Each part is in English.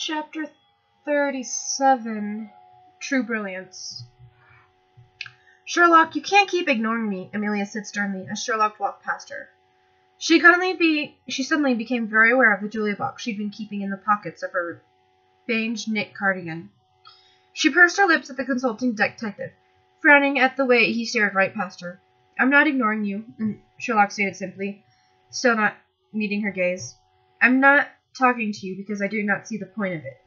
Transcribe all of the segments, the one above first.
Chapter 37, True Brilliance. Sherlock, you can't keep ignoring me, Amelia said sternly as Sherlock walked past her. She suddenly became very aware of the jewelry box she'd been keeping in the pockets of her beige knit cardigan. She pursed her lips at the consulting detective, frowning at the way he stared right past her. I'm not ignoring you, Sherlock stated simply, still not meeting her gaze. I'm not talking to you because I do not see the point of it.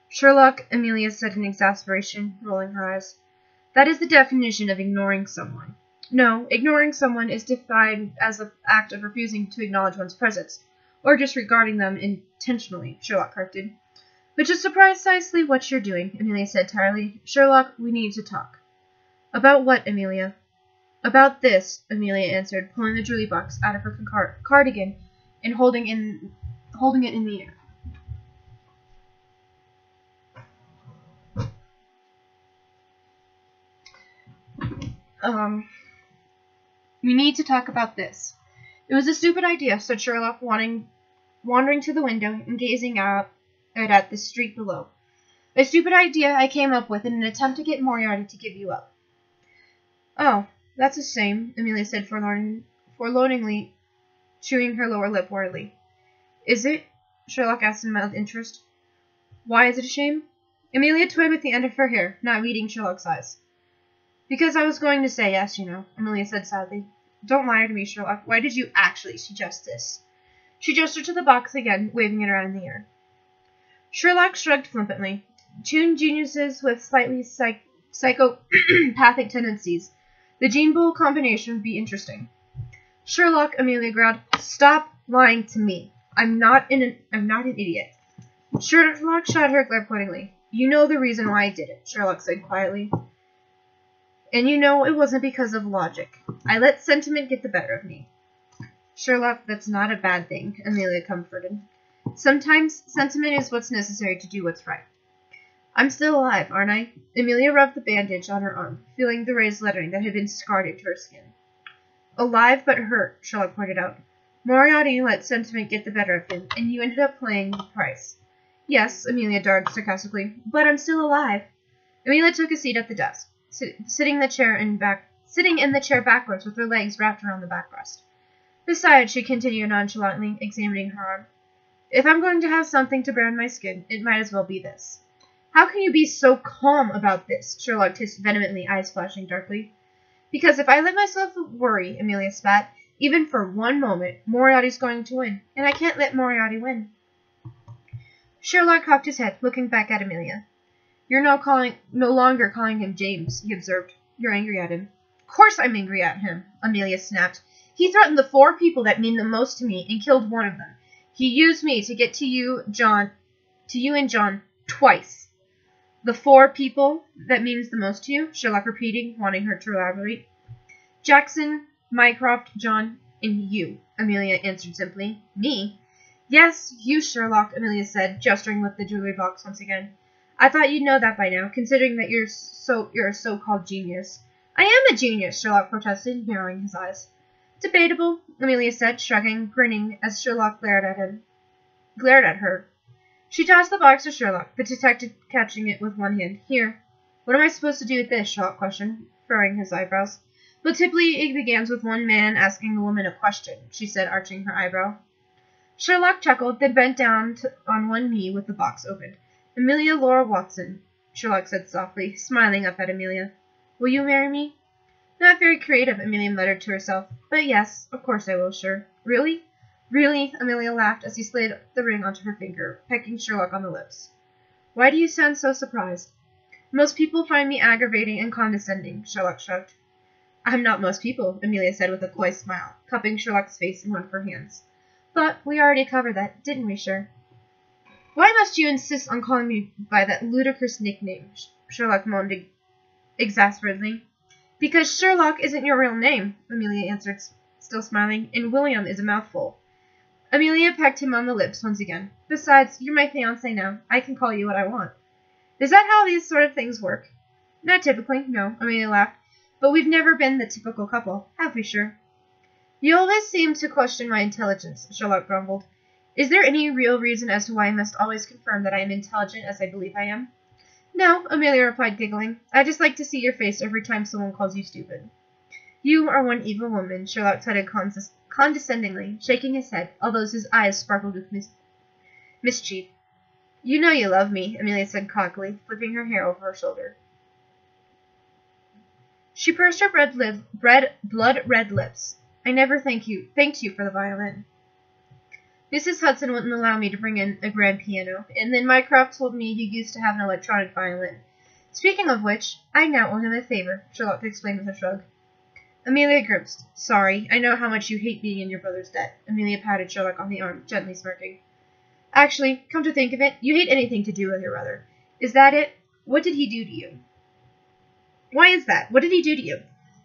Sherlock, Amelia said in exasperation, rolling her eyes. That is the definition of ignoring someone. No, ignoring someone is defined as an act of refusing to acknowledge one's presence, or disregarding them intentionally, Sherlock corrected. Which is precisely what you're doing, Amelia said tiredly. Sherlock, we need to talk. About what, Amelia? About this, Amelia answered, pulling the jewelry box out of her cardigan and holding it in the air. We need to talk about this. It was a stupid idea, said Sherlock, wandering to the window and gazing out at the street below. A stupid idea I came up with in an attempt to get Moriarty to give you up. Oh, that's a shame, Amelia said forlornly, chewing her lower lip worriedly. Is it? Sherlock asked in mild interest. Why is it a shame? Amelia toyed with the end of her hair, not meeting Sherlock's eyes. Because I was going to say yes, you know, Amelia said sadly. Don't lie to me, Sherlock. Why did you actually suggest this? She gestured to the box again, waving it around in the air. Sherlock shrugged flippantly. Two geniuses with slightly psychopathic tendencies. The gene pool combination would be interesting. Sherlock, Amelia growled, stop lying to me. I'm not an idiot. Sherlock shot her glare pointedly. You know the reason why I did it, Sherlock said quietly. And you know it wasn't because of logic. I let sentiment get the better of me. Sherlock, that's not a bad thing, Amelia comforted. Sometimes sentiment is what's necessary to do what's right. I'm still alive, aren't I? Amelia rubbed the bandage on her arm, feeling the raised lettering that had been scarred into her skin. Alive but hurt, Sherlock pointed out. Moriarty let sentiment get the better of him, and you ended up paying the price. Yes, Amelia darted sarcastically, but I'm still alive. Amelia took a seat at the desk, sitting in the chair backwards with her legs wrapped around the backrest. Besides, she continued nonchalantly, examining her arm, if I'm going to have something to burn my skin, it might as well be this. How can you be so calm about this? Sherlock hissed vehemently, eyes flashing darkly. Because if I let myself worry, Amelia spat, even for one moment, Moriarty's going to win, and I can't let Moriarty win. Sherlock cocked his head, looking back at Amelia. You're no longer calling him James, he observed. You're angry at him. Of course I'm angry at him, Amelia snapped. He threatened the 4 people that mean the most to me and killed one of them. He used me to get to you and John, twice. The 4 people that means the most to you, Sherlock repeated, wanting her to elaborate. Jackson, Mycroft, John, and you, Amelia answered simply. Me? Yes, you, Sherlock, Amelia said, gesturing with the jewelry box once again. I thought you'd know that by now, considering that you're a so-called genius. I am a genius, Sherlock protested, narrowing his eyes. Debatable, Amelia said, shrugging, grinning as Sherlock glared at her. She tossed the box to Sherlock, the detective catching it with one hand. Here. What am I supposed to do with this? Sherlock questioned, furrowing his eyebrows. But typically it begins with one man asking a woman a question, she said, arching her eyebrow. Sherlock chuckled, then bent down on one knee with the box opened. Amelia Laura Watson, Sherlock said softly, smiling up at Amelia. Will you marry me? Not very creative, Amelia muttered to herself. But yes, of course I will, sure. Really? Really? Amelia laughed as he slid the ring onto her finger, pecking Sherlock on the lips. Why do you sound so surprised? Most people find me aggravating and condescending, Sherlock shrugged. I'm not most people, Amelia said with a coy smile, cupping Sherlock's face in one of her hands. But we already covered that, didn't we, Sher? Why must you insist on calling me by that ludicrous nickname? Sherlock moaned exasperatedly. Because Sherlock isn't your real name, Amelia answered, still smiling, and William is a mouthful. Amelia pecked him on the lips once again. Besides, you're my fiancé now. I can call you what I want. Is that how these sort of things work? Not typically, no, Amelia laughed. But we've never been the typical couple, have we, Sher? You always seem to question my intelligence, Sherlock grumbled. Is there any real reason as to why I must always confirm that I am intelligent as I believe I am? No, Amelia replied, giggling. I just like to see your face every time someone calls you stupid. You are one evil woman, Sherlock said condescendingly, shaking his head, although his eyes sparkled with mischief. You know you love me, Amelia said cockily, flipping her hair over her shoulder. She pursed her blood-red lips. I never thanked you for the violin. Mrs. Hudson wouldn't allow me to bring in a grand piano, and then Mycroft told me you used to have an electronic violin. Speaking of which, I now owe him a favor, Sherlock explained with a shrug. Amelia grimaced. Sorry, I know how much you hate being in your brother's debt. Amelia patted Sherlock on the arm, gently smirking. Actually, come to think of it, you hate anything to do with your brother. Is that it? What did he do to you? Why is that? What did he do to you?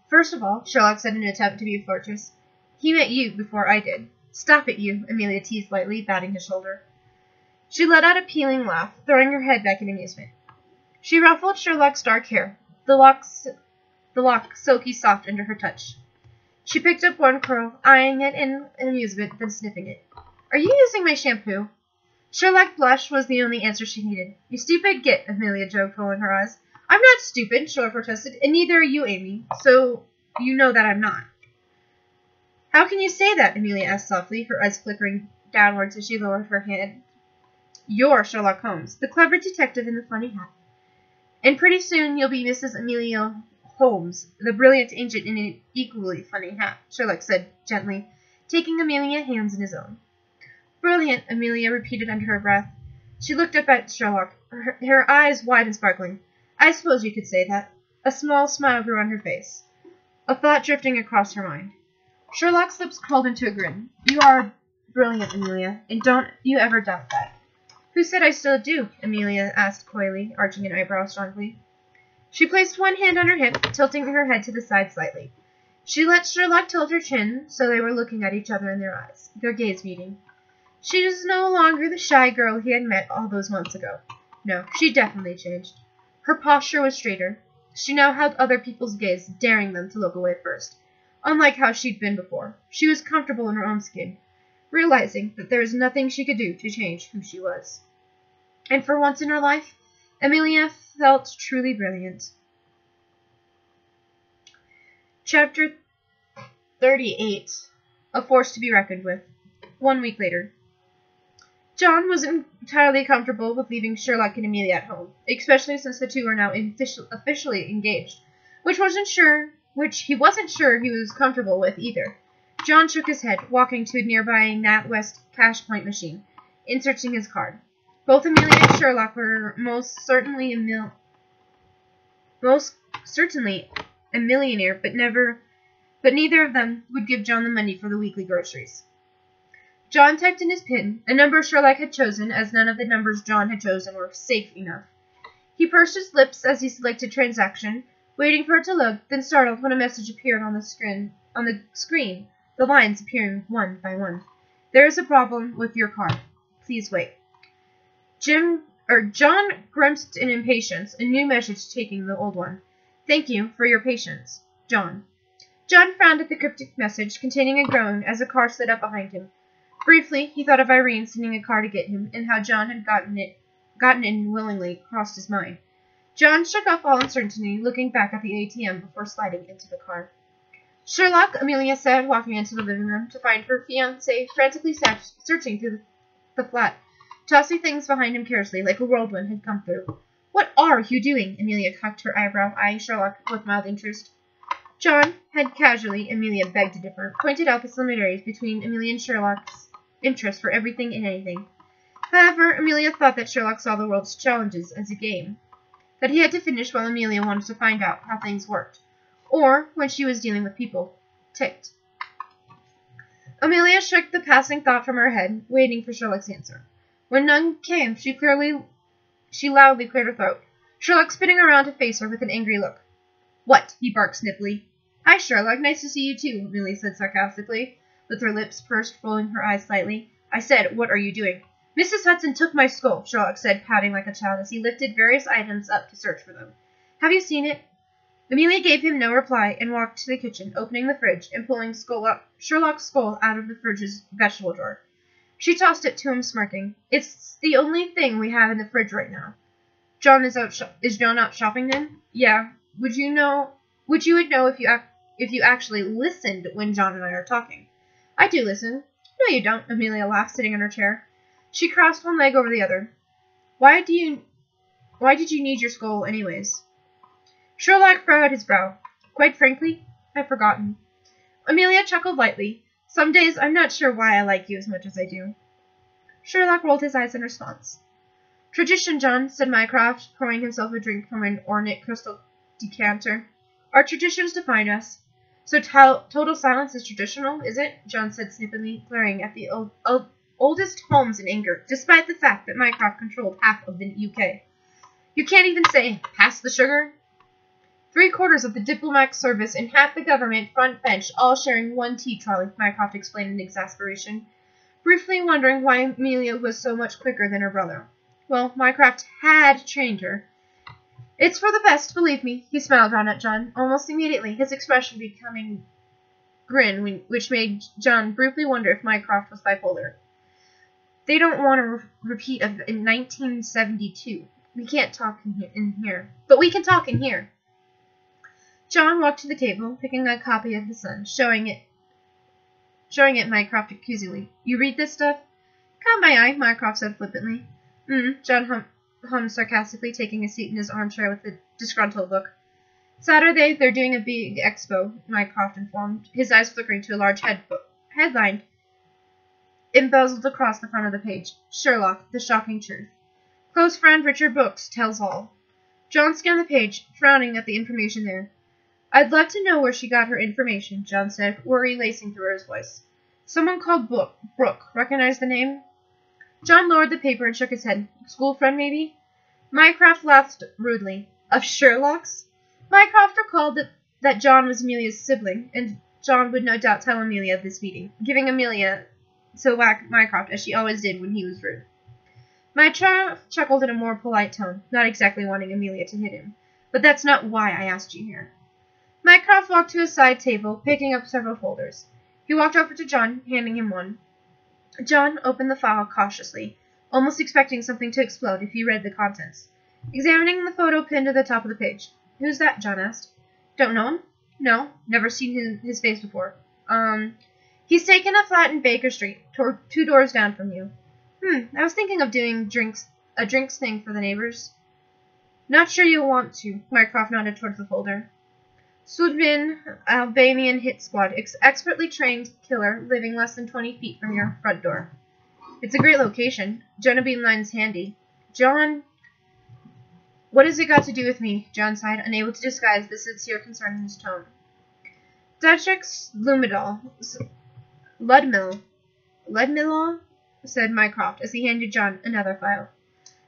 First of all, Sherlock said in an attempt to be flirtatious, he met you before I did. Stop it, you, Amelia teased lightly, batting his shoulder. She let out a pealing laugh, throwing her head back in amusement. She ruffled Sherlock's dark hair, the lock silky soft under her touch. She picked up one curl, eyeing it in amusement, then sniffing it. Are you using my shampoo? Sherlock blush was the only answer she needed. You stupid git, Amelia joked, rolling her eyes. I'm not stupid, Sherlock protested, and neither are you, Amy, so you know that I'm not. How can you say that? Amelia asked softly, her eyes flickering downwards as she lowered her head. You're Sherlock Holmes, the clever detective in the funny hat. And pretty soon you'll be Mrs. Amelia Holmes, the brilliant agent in an equally funny hat, Sherlock said gently, taking Amelia's hands in his own. Brilliant, Amelia repeated under her breath. She looked up at Sherlock, her eyes wide and sparkling. I suppose you could say that. A small smile grew on her face, a thought drifting across her mind. Sherlock's lips curled into a grin. You are brilliant, Amelia, and don't you ever doubt that. Who said I still do? Amelia asked coyly, arching an eyebrow strongly. She placed one hand on her hip, tilting her head to the side slightly. She let Sherlock tilt her chin, so they were looking at each other in their eyes, their gaze meeting. She was no longer the shy girl he had met all those months ago. No, she definitely changed. Her posture was straighter. She now held other people's gaze, daring them to look away first. Unlike how she'd been before, she was comfortable in her own skin, realizing that there was nothing she could do to change who she was. And for once in her life, Amelia felt truly brilliant. Chapter 38. A Force to be Reckoned with. 1 week later. John wasn't entirely comfortable with leaving Sherlock and Amelia at home, especially since the two were now officially engaged, which he wasn't sure he was comfortable with either. John shook his head, walking to a nearby NatWest cash point machine, inserting his card. Both Amelia and Sherlock were most certainly a millionaire, but neither of them would give John the money for the weekly groceries. John typed in his PIN, a number Sherlock had chosen, as none of the numbers John had chosen were safe enough. He pursed his lips as he selected transaction, waiting for it to load, then startled when a message appeared on the screen, the lines appearing one by one. There is a problem with your card. Please wait. John grimaced in impatience, a new message taking the old one. Thank you for your patience. John. John frowned at the cryptic message, containing a groan, as a car slid up behind him. Briefly, he thought of Irene sending a car to get him, and how John had gotten in willingly crossed his mind. John shook off all uncertainty, looking back at the ATM before sliding into the car. Sherlock, Amelia said, walking into the living room to find her fiancé frantically searching through the flat, tossing things behind him carelessly, like a whirlwind had come through. What are you doing? Amelia cocked her eyebrow, eyeing Sherlock with mild interest. John had casually, Amelia begged to differ, pointed out the similarities between Amelia and Sherlock's interest for everything and anything. However, Amelia thought that Sherlock saw the world's challenges as a game that he had to finish, while Amelia wanted to find out how things worked, or, when she was dealing with people, ticked. Amelia shook the passing thought from her head, waiting for Sherlock's answer. When none came, she loudly cleared her throat, Sherlock spinning around to face her with an angry look. What? He barked snippily. Hi, Sherlock. Nice to see you, too, Amelia said sarcastically, with her lips pursed, rolling her eyes slightly. I said, what are you doing? Mrs. Hudson took my skull, Sherlock said, pouting like a child as he lifted various items up to search for them. Have you seen it? Amelia gave him no reply and walked to the kitchen, opening the fridge and pulling Sherlock's skull out of the fridge's vegetable drawer. She tossed it to him, smirking. It's the only thing we have in the fridge right now. John is John out shopping then? Yeah. Would you know if you actually listened when John and I are talking? I do listen. No, you don't, Amelia laughed, sitting in her chair. She crossed one leg over the other. Why did you need your skull anyways? Sherlock furrowed his brow. Quite frankly, I've forgotten. Amelia chuckled lightly. Some days I'm not sure why I like you as much as I do. Sherlock rolled his eyes in response. Tradition, John, said Mycroft, pouring himself a drink from an ornate crystal decanter. Our traditions define us. So total silence is traditional, is it? John said snippily, glaring at the oldest Holmes in anger, despite the fact that Mycroft controlled half of the UK. You can't even say, pass the sugar? 3/4 of the diplomatic service and half the government front bench all sharing one tea trolley, Mycroft explained in exasperation, briefly wondering why Amelia was so much quicker than her brother. Well, Mycroft had trained her. It's for the best, believe me. He smiled round at John, almost immediately, his expression becoming grin, which made John briefly wonder if Mycroft was bipolar. They don't want a repeat of in 1972. We can't talk in here. But we can talk in here. John walked to the table, picking a copy of The Sun, showing it Mycroft accusingly. You read this stuff? Caught my eye, Mycroft said flippantly. John hummed sarcastically, taking a seat in his armchair with a disgruntled look. Saturday, they're doing a big expo, Mycroft informed, his eyes flickering to a large headline embezzled across the front of the page. Sherlock, the shocking truth. Close friend Richard Brooks tells all. John scanned the page, frowning at the information there. I'd love to know where she got her information, John said, worry lacing through his voice. Someone called Brooke. Recognize the name? John lowered the paper and shook his head. School friend, maybe? Mycroft laughed rudely. Of Sherlock's? Mycroft recalled that John was Amelia's sibling, and John would no doubt tell Amelia of this meeting, giving Amelia to whack Mycroft as she always did when he was rude. Mycroft chuckled in a more polite tone, not exactly wanting Amelia to hit him. But that's not why I asked you here. Mycroft walked to a side table, picking up several folders. He walked over to John, handing him one. John opened the file cautiously, almost expecting something to explode if he read the contents. Examining the photo pinned to the top of the page. Who's that? John asked. Don't know him? No, never seen his face before. He's taken a flat in Baker Street, 2 doors down from you. I was thinking of doing a drinks thing for the neighbors. Not sure you'll want to, Mycroft nodded towards the folder. Sudbin, Albanian hit squad, expertly trained killer, living less than 20 feet from your front door. It's a great location. Genevieve Line's handy. John, what has it got to do with me? John sighed, unable to disguise the sincere concern in his tone. Dietrich Ludmilla, said Mycroft, as he handed John another file.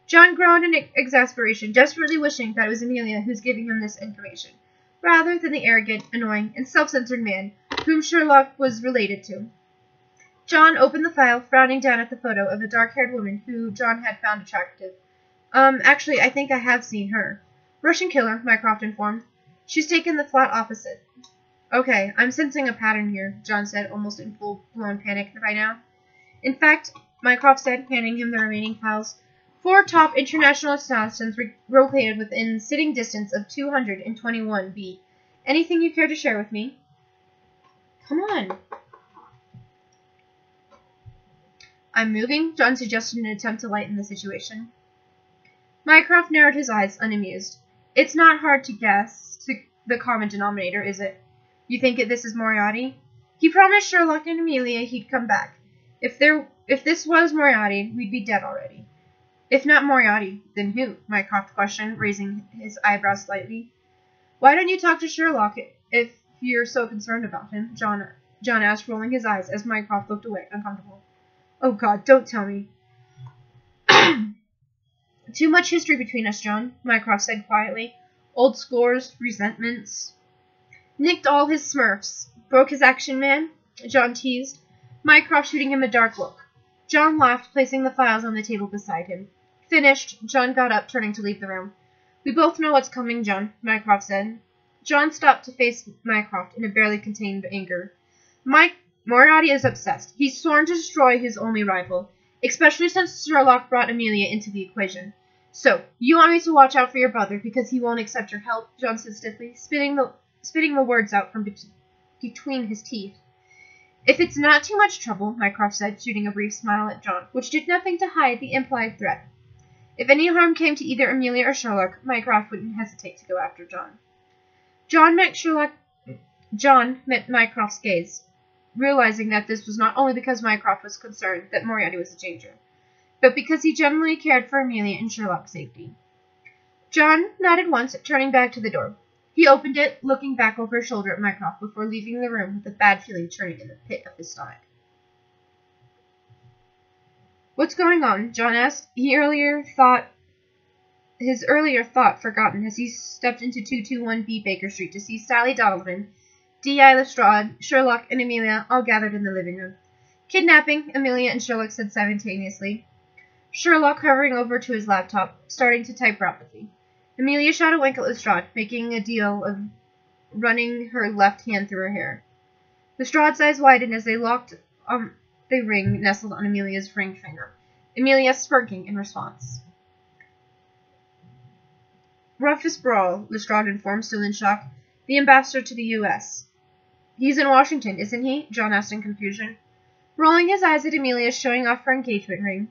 John groaned in exasperation, desperately wishing that it was Amelia who was giving him this information, rather than the arrogant, annoying, and self-centered man whom Sherlock was related to. John opened the file, frowning down at the photo of a dark-haired woman who John had found attractive. Actually, I think I have seen her. Russian killer, Mycroft informed. She's taken the flat opposite. Okay, I'm sensing a pattern here, John said, almost in full-blown panic by now. In fact, Mycroft said, handing him the remaining files, 4 top international assassins located within sitting distance of 221 B. Anything you care to share with me? Come on. I'm moving, John suggested in an attempt to lighten the situation. Mycroft narrowed his eyes, unamused. It's not hard to guess the common denominator, is it? You think this is Moriarty? He promised Sherlock and Amelia he'd come back. If this was Moriarty, we'd be dead already. If not Moriarty, then who? Mycroft questioned, raising his eyebrows slightly. Why don't you talk to Sherlock if you're so concerned about him? John asked, rolling his eyes as Mycroft looked away, uncomfortable. Oh God, don't tell me. Too much history between us, John, Mycroft said quietly. Old scores, resentments. Nicked all his smurfs. Broke his action man? John teased, Mycroft shooting him a dark look. John laughed, placing the files on the table beside him. Finished, John got up, turning to leave the room. We both know what's coming, John, Mycroft said. John stopped to face Mycroft in a barely contained anger. Moriarty is obsessed. He's sworn to destroy his only rival, especially since Sherlock brought Amelia into the equation. So, you want me to watch out for your brother because he won't accept your help? John said stiffly, spitting the words out from between his teeth. If it's not too much trouble, Mycroft said, shooting a brief smile at John, which did nothing to hide the implied threat. If any harm came to either Amelia or Sherlock, Mycroft wouldn't hesitate to go after John. John met Mycroft's gaze, realizing that this was not only because Mycroft was concerned that Moriarty was a danger, but because he genuinely cared for Amelia and Sherlock's safety. John nodded once, turning back to the door. He opened it, looking back over his shoulder at Mycroft before leaving the room with a bad feeling churning in the pit of his stomach. What's going on? John asked. His earlier thought forgotten as he stepped into 221B Baker Street to see Sally Donovan, D.I. Lestrade, Sherlock, and Amelia all gathered in the living room. Kidnapping, Amelia and Sherlock said simultaneously. Sherlock hovering over to his laptop, starting to type rapidly. Amelia shot a wink at Lestrade, making a deal of running her left hand through her hair. Lestrade's eyes widened as they locked on the ring nestled on Amelia's ring finger, Amelia smirking in response. Rufus Brawl, Lestrade informed, still in shock, the ambassador to the U.S. He's in Washington, isn't he? John asked in confusion, rolling his eyes at Amelia showing off her engagement ring.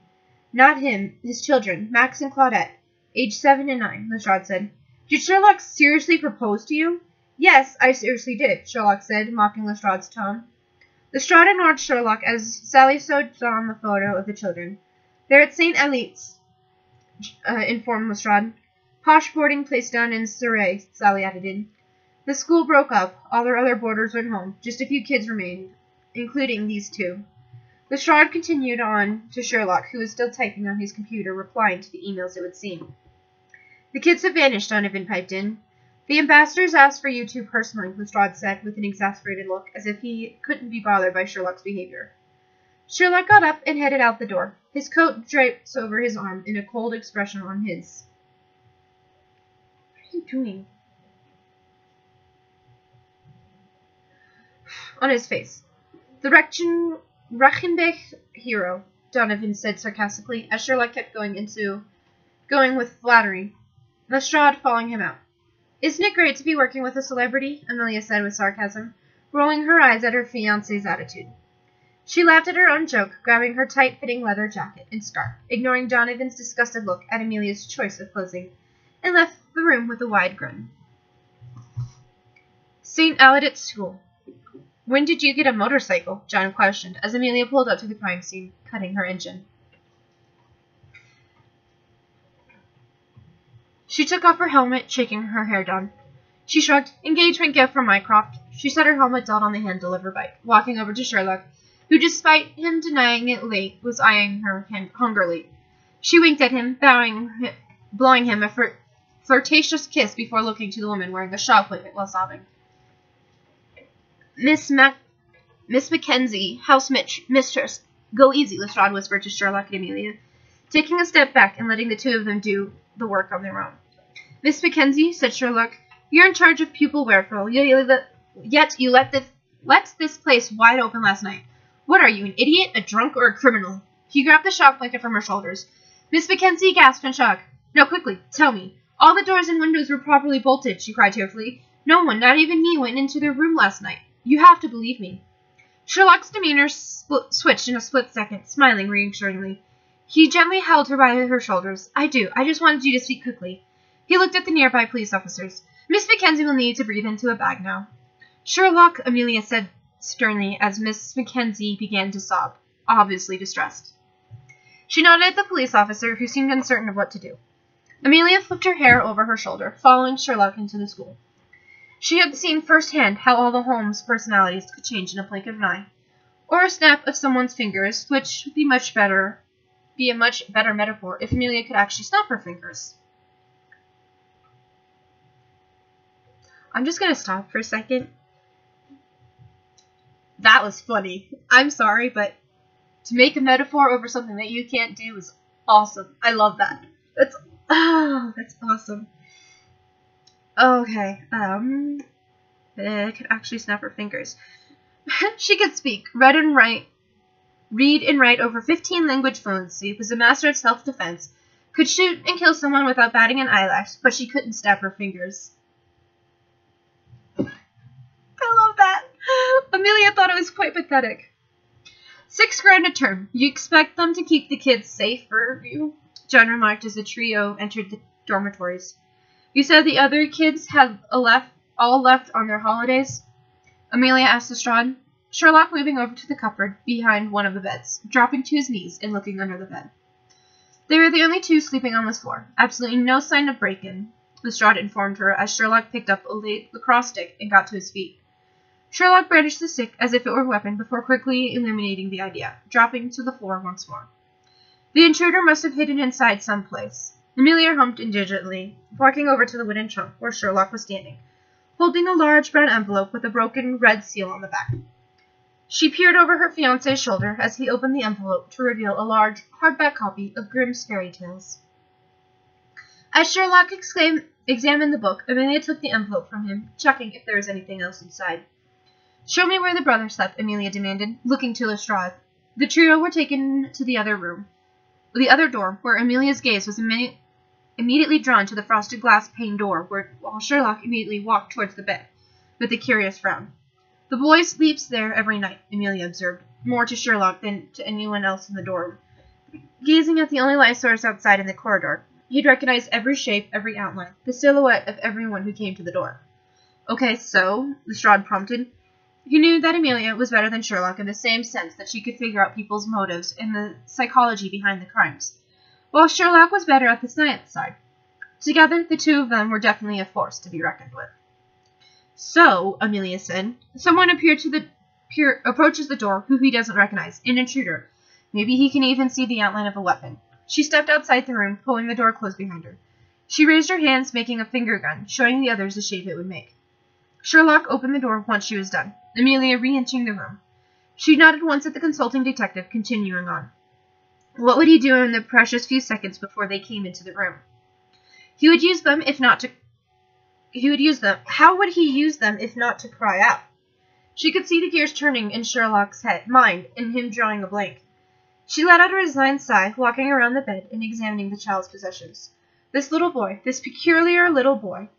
Not him, his children, Max and Claudette, aged 7 and 9, Lestrade said. Did Sherlock seriously propose to you? Yes, I seriously did, Sherlock said, mocking Lestrade's tone. Lestrade ignored Sherlock as Sally showed John the photo of the children. They're at St. Elite's, informed Lestrade. Posh boarding place down in Surrey, Sally added in. The school broke up. All their other boarders went home. Just a few kids remained, including these two. Lestrade continued on to Sherlock, who was still typing on his computer, replying to the emails it would seem. The kids have vanished, Donovan piped in. The ambassadors asked for you two personally, Lestrade said, with an exasperated look, as if he couldn't be bothered by Sherlock's behavior. Sherlock got up and headed out the door, his coat draped over his arm in a cold expression on his. What are you doing? On his face. The Reichenbach hero, Donovan said sarcastically, as Sherlock kept going with flattery, Lestrade following him out. Isn't it great to be working with a celebrity? Amelia said with sarcasm, rolling her eyes at her fiancé's attitude. She laughed at her own joke, grabbing her tight-fitting leather jacket and scarf, ignoring Donovan's disgusted look at Amelia's choice of clothing, and left the room with a wide grin. St. Alidet's School. When did you get a motorcycle? John questioned, as Amelia pulled up to the crime scene, cutting her engine. She took off her helmet, shaking her hair down. She shrugged. Engagement gift from Mycroft. She set her helmet down on the handle of her bike, walking over to Sherlock, who, despite him denying it late, was eyeing her hungrily. She winked at him, blowing him a flirtatious kiss before looking to the woman wearing a shawl appointment while sobbing. Miss Mackenzie, house mistress. Go easy, Lestrade whispered to Sherlock and Amelia, taking a step back and letting the two of them do the work on their own. Miss Mackenzie, said Sherlock, you're in charge of pupil welfare, yet you let this place wide open last night. What are you, an idiot, a drunk, or a criminal? He grabbed the shock blanket from her shoulders. Miss Mackenzie gasped in shock. No, quickly, tell me. All the doors and windows were properly bolted, she cried tearfully. No one, not even me, went into their room last night. You have to believe me. Sherlock's demeanor switched in a split second, smiling reassuringly. He gently held her by her shoulders. I do. I just wanted you to speak quickly. He looked at the nearby police officers. Miss Mackenzie will need to breathe into a bag now. Sherlock, Amelia said sternly as Miss Mackenzie began to sob, obviously distressed. She nodded at the police officer, who seemed uncertain of what to do. Amelia flipped her hair over her shoulder, following Sherlock into the school. She had seen firsthand how all the Holmes personalities could change in a blink of an eye, or a snap of someone's fingers, which would be a much better metaphor if Amelia could actually snap her fingers. I'm just going to stop for a second. That was funny. I'm sorry, but to make a metaphor over something that you can't do is awesome. I love that. That's awesome. Okay, could actually snap her fingers. She could speak, read and write over 15 language fluency, was a master of self-defense, could shoot and kill someone without batting an eyelash, but she couldn't snap her fingers. I love that. Amelia thought it was quite pathetic. $6,000 a term. You expect them to keep the kids safe for you? John remarked as the trio entered the dormitories. You said the other kids had all left on their holidays? Amelia asked Lestrade. Sherlock moving over to the cupboard behind one of the beds, dropping to his knees and looking under the bed. They were the only two sleeping on the floor. Absolutely no sign of break-in, Lestrade informed her as Sherlock picked up a lacrosse stick and got to his feet. Sherlock brandished the stick as if it were a weapon before quickly illuminating the idea, dropping to the floor once more. The intruder must have hidden inside some place. Amelia humped indignantly, walking over to the wooden trunk where Sherlock was standing, holding a large brown envelope with a broken red seal on the back. She peered over her fiancé's shoulder as he opened the envelope to reveal a large, hardback copy of Grimm's Fairy Tales. As Sherlock examined the book, Amelia took the envelope from him, checking if there was anything else inside. Show me where the brother slept, Amelia demanded, looking to Lestrade. The trio were taken to the other door, where Amelia's gaze was immediately drawn to the frosted glass pane door, while Sherlock immediately walked towards the bed, with a curious frown. The boy sleeps there every night, Amelia observed, more to Sherlock than to anyone else in the dorm. Gazing at the only light source outside in the corridor, he'd recognize every shape, every outline, the silhouette of everyone who came to the door. Okay, so, Lestrade prompted. He knew that Amelia was better than Sherlock in the same sense that she could figure out people's motives and the psychology behind the crimes, while Sherlock was better at the science side. Together, the two of them were definitely a force to be reckoned with. So, Amelia said, someone approaches the door who he doesn't recognize, an intruder. Maybe he can even see the outline of a weapon. She stepped outside the room, pulling the door closed behind her. She raised her hands, making a finger gun, showing the others the shape it would make. Sherlock opened the door once she was done, Amelia re-entering the room. She nodded once at the consulting detective, continuing on. What would he do in the precious few seconds before they came into the room? He would use them, if not to... How would he use them if not to cry out? She could see the gears turning in Sherlock's mind, and him drawing a blank. She let out a resigned sigh, walking around the bed and examining the child's possessions. This little boy, this peculiar little boy.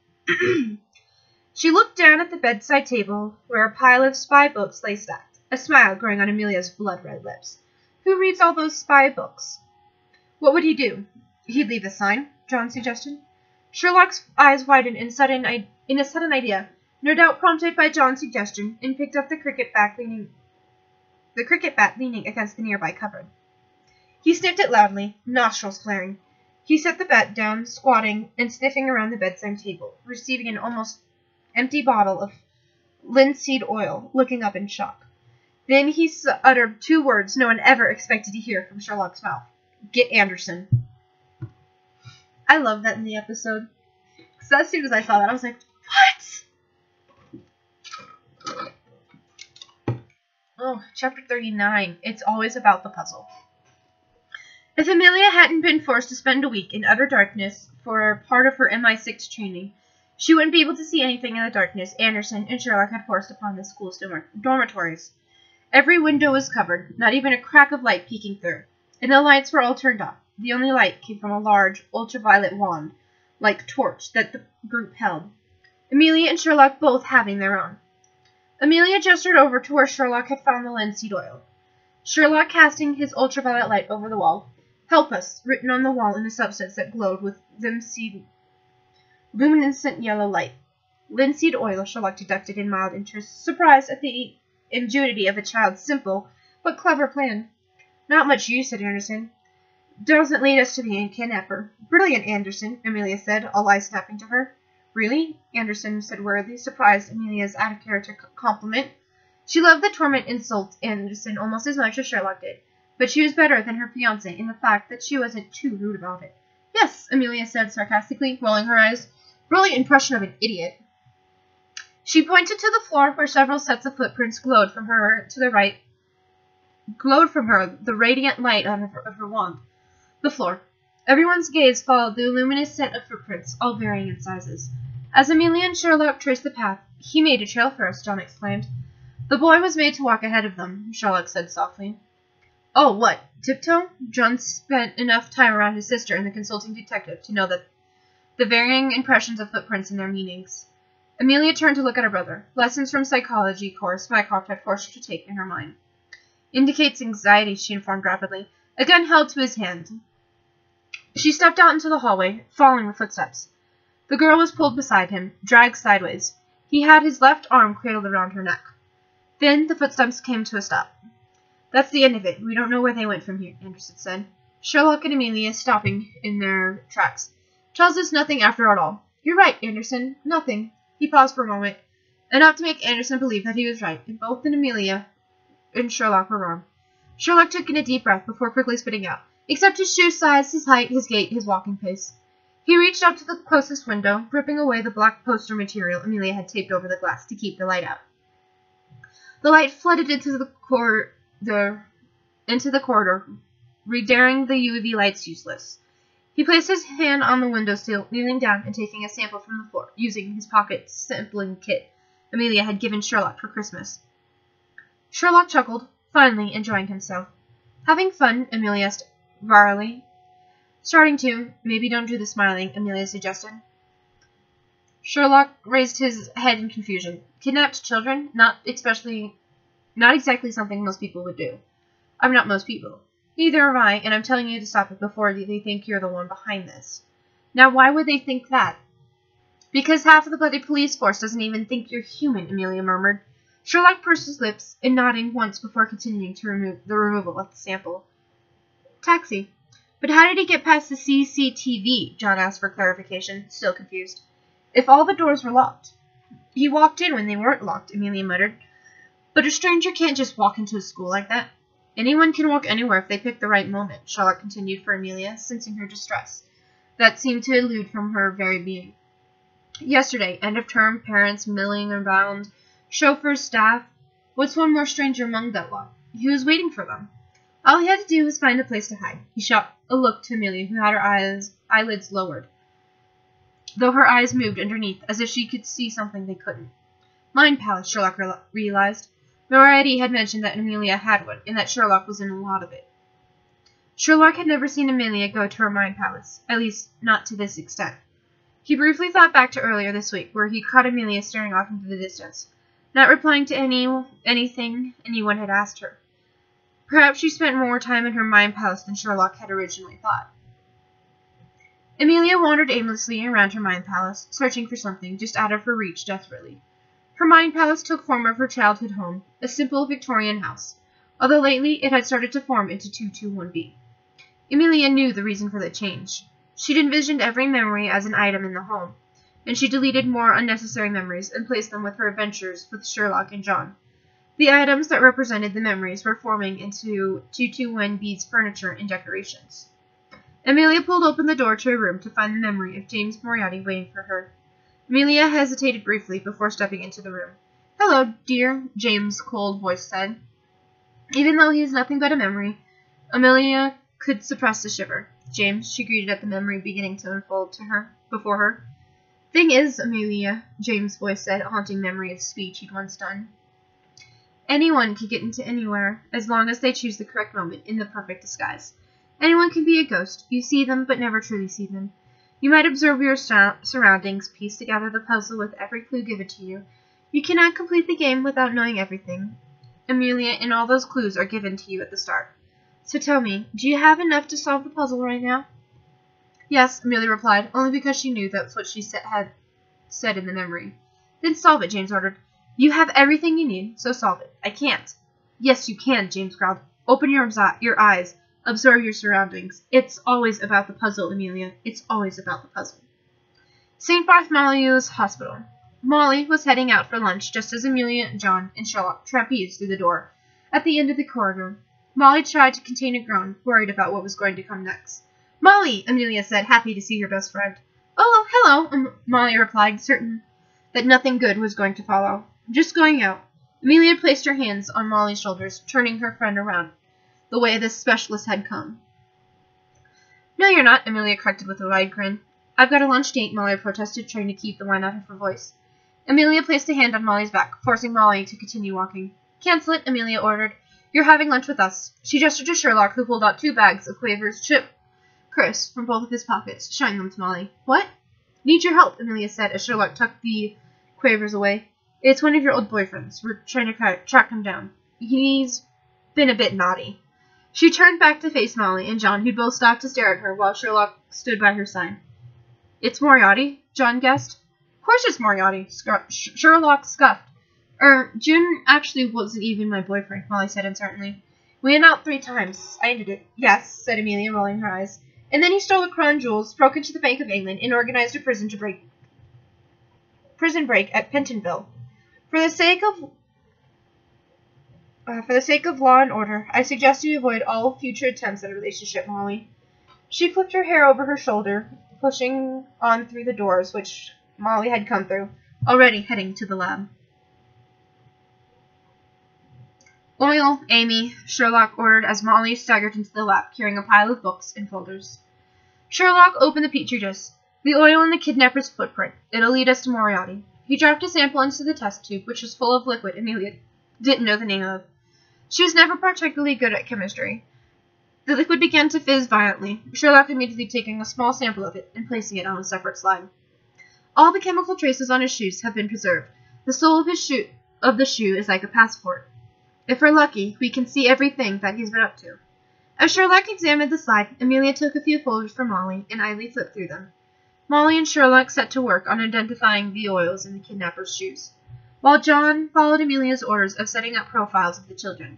She looked down at the bedside table, where a pile of spy books lay stacked, a smile growing on Amelia's blood-red lips. Who reads all those spy books? What would he do? He'd leave a sign, John suggested. Sherlock's eyes widened in a sudden idea, no doubt prompted by John's suggestion, and picked up the cricket bat leaning against the nearby cupboard. He sniffed it loudly, nostrils flaring. He set the bat down, squatting and sniffing around the bedside table, receiving an almost empty bottle of linseed oil, looking up in shock. Then he uttered two words no one ever expected to hear from Sherlock's mouth. Get Anderson. I love that in the episode. Because as soon as I saw that, I was like, what? Oh, chapter 39. It's always about the puzzle. If Amelia hadn't been forced to spend a week in utter darkness for part of her MI6 training, she wouldn't be able to see anything in the darkness Anderson and Sherlock had forced upon the school's dormitories. Every window was covered, not even a crack of light peeking through, and the lights were all turned off. The only light came from a large, ultraviolet wand-like torch that the group held, Amelia and Sherlock both having their own. Amelia gestured over to where Sherlock had found the linseed oil. Sherlock casting his ultraviolet light over the wall. Help us, written on the wall in a substance that glowed with luminescent yellow light. Linseed oil, Sherlock deducted in mild interest, surprised at the ingenuity of the child's simple but clever plan. Not much use, said Anderson. Doesn't lead us to the kidnapper. Brilliant, Anderson, Amelia said, all eyes snapping to her. Really? Anderson said wearily, surprised Amelia's out-of-character compliment. She loved the torment insult Anderson almost as much as Sherlock did, but she was better than her fiancé in the fact that she wasn't too rude about it. Yes, Amelia said sarcastically, rolling her eyes. Brilliant impression of an idiot. She pointed to the floor where several sets of footprints glowed from her to the right. Glowed from her the radiant light of her wand. The floor. Everyone's gaze followed the luminous set of footprints, all varying in sizes. As Amelia and Sherlock traced the path, he made a trail for us, John exclaimed. The boy was made to walk ahead of them, Sherlock said softly. Oh, what? Tiptoe? John spent enough time around his sister and the consulting detective to know that the varying impressions of footprints and their meanings. Amelia turned to look at her brother. Lessons from psychology course Mycroft had forced her to take in her mind. Indicates anxiety, she informed rapidly. A gun held to his hand. She stepped out into the hallway, following the footsteps. The girl was pulled beside him, dragged sideways. He had his left arm cradled around her neck. Then the footsteps came to a stop. That's the end of it. We don't know where they went from here, Anderson said. Sherlock and Amelia, stopping in their tracks. Tells us nothing after all. You're right, Anderson. Nothing. He paused for a moment, enough to make Anderson believe that he was right, and both Amelia and Sherlock were wrong. Sherlock took in a deep breath before quickly spitting out. Except his shoe size, his height, his gait, his walking pace. He reached up to the closest window, ripping away the black poster material Amelia had taped over the glass to keep the light out. The light flooded into the corridor, rendering the UV lights useless. He placed his hand on the windowsill, kneeling down and taking a sample from the floor, using his pocket sampling kit Amelia had given Sherlock for Christmas. Sherlock chuckled, finally enjoying himself. Having fun? Amelia asked wryly. Starting to. Maybe don't do the smiling, Amelia suggested. Sherlock raised his head in confusion. Kidnapped children? Not exactly something most people would do. I'm not most people. Neither am I, and I'm telling you to stop it before they think you're the one behind this. Now, why would they think that? Because half of the bloody police force doesn't even think you're human, Amelia murmured. Sherlock pursed his lips, and nodding once before continuing to remove the removal of the sample. Taxi. But how did he get past the CCTV? John asked for clarification, still confused. If all the doors were locked. He walked in when they weren't locked, Amelia muttered. But a stranger can't just walk into a school like that. Anyone can walk anywhere if they pick the right moment, Sherlock continued for Amelia, sensing her distress. That seemed to elude from her very being. Yesterday, end of term, parents milling around, chauffeurs, staff. What's one more stranger among that lot? He was waiting for them. All he had to do was find a place to hide. He shot a look to Amelia, who had her eyelids lowered, though her eyes moved underneath, as if she could see something they couldn't. Mind palace, Sherlock realized. Moriarty had mentioned that Amelia had one, and that Sherlock was in a lot of it. Sherlock had never seen Amelia go to her mind palace, at least not to this extent. He briefly thought back to earlier this week, where he caught Amelia staring off into the distance, not replying to anything anyone had asked her. Perhaps she spent more time in her mind palace than Sherlock had originally thought. Amelia wandered aimlessly around her mind palace, searching for something just out of her reach desperately. Her mind palace took form of her childhood home, a simple Victorian house, although lately it had started to form into 221B. Amelia knew the reason for the change. She'd envisioned every memory as an item in the home, and she deleted more unnecessary memories and placed them with her adventures with Sherlock and John. The items that represented the memories were forming into 221B's furniture and decorations. Amelia pulled open the door to her room to find the memory of James Moriarty waiting for her. Amelia hesitated briefly before stepping into the room. Hello, dear, James' cold voice said. Even though he was nothing but a memory, Amelia could suppress a shiver. James, she greeted at the memory beginning to unfold before her. Thing is, Amelia, James' voice said, a haunting memory of speech he'd once done. Anyone can get into anywhere, as long as they choose the correct moment in the perfect disguise. Anyone can be a ghost. You see them, but never truly see them. You might observe your surroundings, piece together the puzzle with every clue given to you. You cannot complete the game without knowing everything, Amelia, and all those clues are given to you at the start. So tell me, do you have enough to solve the puzzle right now? Yes, Amelia replied, only because she knew that's what she had said in the memory. Then solve it, James ordered. You have everything you need, so solve it. I can't. Yes, you can, James growled. Open your eyes. Observe your surroundings. It's always about the puzzle, Amelia. It's always about the puzzle. St. Bartholomew's Hospital. Molly was heading out for lunch just as Amelia, John, and Sherlock trapezed through the door. At the end of the corridor, Molly tried to contain a groan, worried about what was going to come next. Molly, Amelia said, happy to see her best friend. Oh, hello, Molly replied, certain that nothing good was going to follow. Just going out. Amelia placed her hands on Molly's shoulders, turning her friend around, the way this specialist had come. No, you're not, Amelia corrected with a wide grin. I've got a lunch date, Molly protested, trying to keep the whine out of her voice. Amelia placed a hand on Molly's back, forcing Molly to continue walking. Cancel it, Amelia ordered. You're having lunch with us. She gestured to Sherlock, who pulled out 2 bags of Quaver's chip crisps from both of his pockets, showing them to Molly. What? Need your help, Amelia said, as Sherlock tucked the Quavers away. It's one of your old boyfriends. We're trying to track him down. He's been a bit naughty. She turned back to face Molly and John, who both stopped to stare at her while Sherlock stood by her side. It's Moriarty, John guessed. Of course it's Moriarty, Sherlock scuffed. June actually wasn't even my boyfriend, Molly said uncertainly. We went out 3 times. I ended it. Yes, said Amelia, rolling her eyes. And then he stole the crown jewels, broke into the Bank of England, and organized a prison break at Pentonville. For the sake of law and order, I suggest you avoid all future attempts at a relationship, Molly. She flipped her hair over her shoulder, pushing on through the doors, which Molly had come through, already heading to the lab. Oil, Amy, Sherlock ordered as Molly staggered into the lab, carrying a pile of books and folders. Sherlock opened the petri dish. The oil in the kidnapper's footprint. It'll lead us to Moriarty. He dropped a sample into the test tube, which was full of liquid Amelia didn't know the name of. She was never particularly good at chemistry. The liquid began to fizz violently, Sherlock immediately taking a small sample of it and placing it on a separate slide. All the chemical traces on his shoes have been preserved. The sole of the shoe is like a passport. If we're lucky, we can see everything that he's been up to. As Sherlock examined the slide, Amelia took a few folders from Molly and idly flipped through them. Molly and Sherlock set to work on identifying the oils in the kidnapper's shoes, while John followed Amelia's orders of setting up profiles of the children.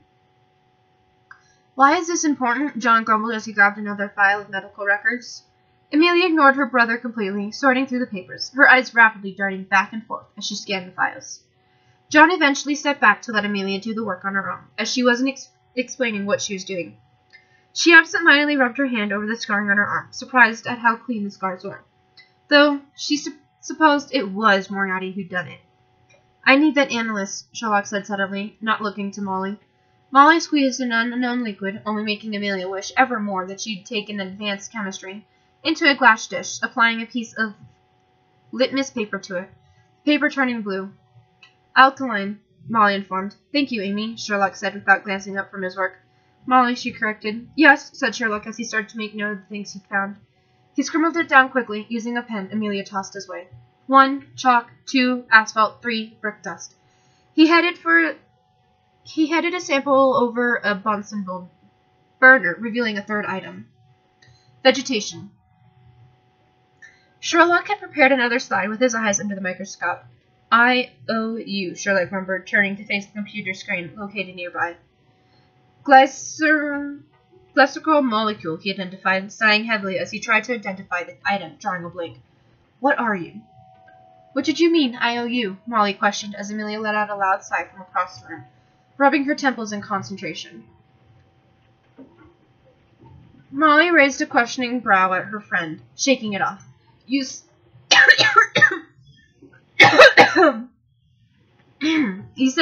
Why is this important? John grumbled as he grabbed another file of medical records. Amelia ignored her brother completely, sorting through the papers, her eyes rapidly darting back and forth as she scanned the files. John eventually stepped back to let Amelia do the work on her own, as she wasn't explaining what she was doing. She absent-mindedly rubbed her hand over the scarring on her arm, surprised at how clean the scars were, though she supposed it was Moriarty who'd done it. I need that analyst, Sherlock said suddenly, not looking to Molly. Molly squeezed an unknown liquid, only making Amelia wish ever more that she'd taken advanced chemistry, into a glass dish, applying a piece of litmus paper to it, paper turning blue. Alkaline, Molly informed. Thank you, Amy, Sherlock said without glancing up from his work. Molly, she corrected. Yes, said Sherlock as he started to make note of the things he found. He scribbled it down quickly, using a pen Amelia tossed his way. 1, chalk, 2, asphalt, 3, brick dust. He headed a sample over a Bunsen burner, revealing a 3rd item. Vegetation. Sherlock had prepared another slide with his eyes under the microscope. I-O-U, Sherlock remembered, turning to face the computer screen located nearby. Glycerol molecule, he identified, sighing heavily as he tried to identify the item, drawing a blank. What are you? What did you mean, I-O-U? Molly questioned as Amelia let out a loud sigh from across the room, rubbing her temples in concentration. Molly raised a questioning brow at her friend, shaking it off. You said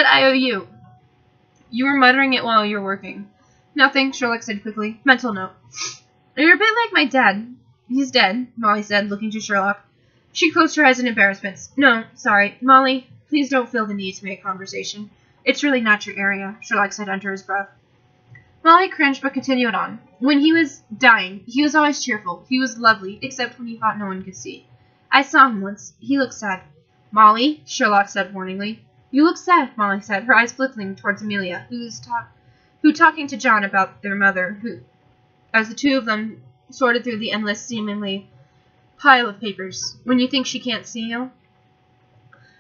I-O-U. You were muttering it while you were working. Nothing, Sherlock said quickly. Mental note. You're a bit like my dad. He's dead, Molly said, looking to Sherlock. She closed her eyes in embarrassment. No, sorry. Molly, please don't feel the need to make conversation. It's really not your area, Sherlock said under his breath. Molly cringed but continued on. When he was dying, he was always cheerful. He was lovely, except when he thought no one could see. I saw him once. He looked sad. Molly, Sherlock said warningly. You look sad, Molly said, her eyes flickering towards Amelia, who talking to John about their mother, as the two of them sorted through the endless, seemingly pile of papers. When you think she can't see you?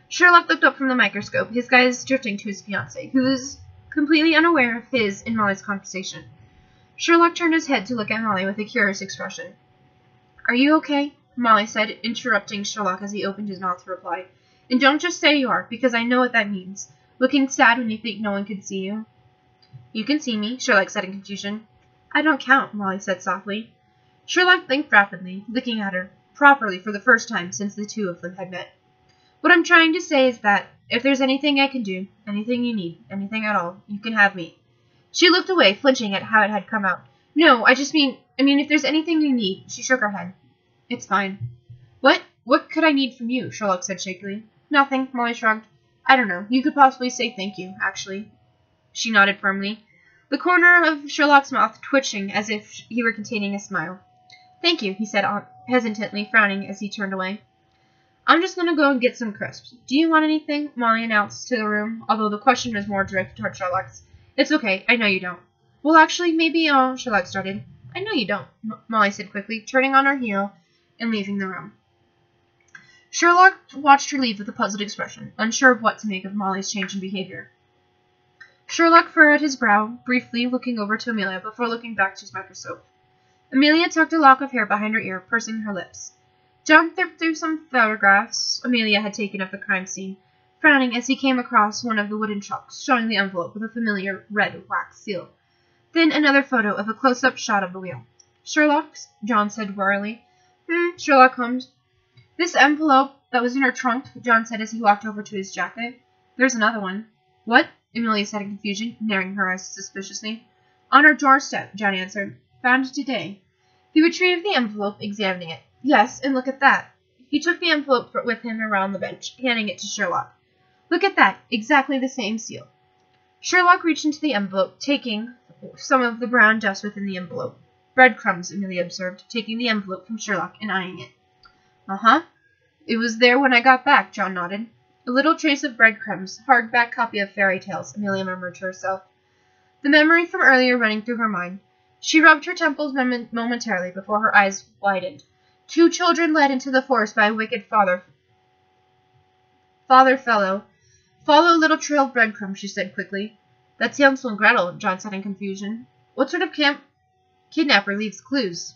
Sherlock looked up from the microscope, his gaze drifting to his fiancée, who was completely unaware of his and Molly's conversation. Sherlock turned his head to look at Molly with a curious expression. Are you okay? Molly said, interrupting Sherlock as he opened his mouth to reply. And don't just say you are, because I know what that means. Looking sad when you think no one can see you. You can see me, Sherlock said in confusion. I don't count, Molly said softly. Sherlock blinked rapidly, looking at her, properly for the first time since the two of them had met. What I'm trying to say is that, if there's anything I can do, anything you need, anything at all, you can have me. She looked away, flinching at how it had come out. No, I mean, if there's anything you need, she shook her head. It's fine. What could I need from you? Sherlock said shakily. Nothing, Molly shrugged. I don't know. You could possibly say thank you, actually. She nodded firmly, the corner of Sherlock's mouth twitching as if he were containing a smile. Thank you, he said hesitantly, frowning as he turned away. I'm just going to go and get some crisps. Do you want anything? Molly announced to the room, although the question was more directed toward Sherlock's. It's okay. I know you don't. Well, actually, maybe Sherlock started. I know you don't, Molly said quickly, turning on her heel and leaving the room. Sherlock watched her leave with a puzzled expression, unsure of what to make of Molly's change in behavior. Sherlock furrowed his brow, briefly looking over to Amelia before looking back to his microscope. Amelia tucked a lock of hair behind her ear, pursing her lips. John flipped through some photographs Amelia had taken of the crime scene, frowning as he came across one of the wooden chalks, showing the envelope with a familiar red wax seal. Then another photo of a close-up shot of the wheel. Sherlock, John said wearily. Sherlock hummed. This envelope that was in her trunk, John said as he walked over to his jacket. There's another one. What? Amelia said in confusion, narrowing her eyes suspiciously. On her doorstep, John answered. Found it today. He retrieved the envelope, examining it. Yes, and look at that. He took the envelope with him around the bench, handing it to Sherlock. Look at that, exactly the same seal. Sherlock reached into the envelope, taking some of the brown dust within the envelope. Breadcrumbs, Amelia observed, taking the envelope from Sherlock and eyeing it. Uh-huh. It was there when I got back, John nodded. A little trace of breadcrumbs, hardback copy of fairy tales, Amelia murmured to herself. The memory from earlier running through her mind. She rubbed her temples momentarily before her eyes widened. 2 children led into the forest by a wicked father fellow. Follow a little trail of breadcrumbs, she said quickly. That's Hansel and Gretel, John said in confusion. What sort of kidnapper leaves clues?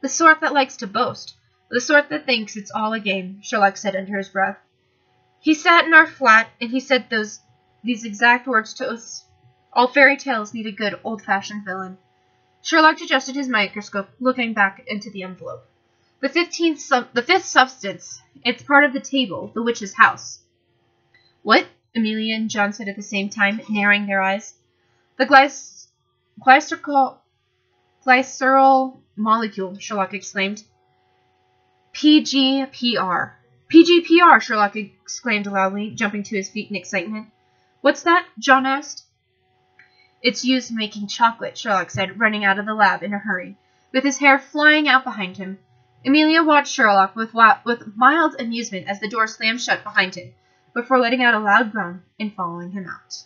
The sort that likes to boast. The sort that thinks it's all a game, Sherlock said under his breath. He sat in our flat, and he said these exact words to us. All fairy tales need a good, old-fashioned villain. Sherlock adjusted his microscope, looking back into the envelope. The fifth substance. It's part of the table, the witch's house. What? Amelia and John said at the same time, narrowing their eyes. The glycerol molecule, Sherlock exclaimed. PGPR. PGPR, Sherlock exclaimed loudly, jumping to his feet in excitement. What's that? John asked. It's used in making chocolate, Sherlock said, running out of the lab in a hurry, with his hair flying out behind him. Amelia watched Sherlock with mild amusement as the door slammed shut behind him, before letting out a loud groan and following him out.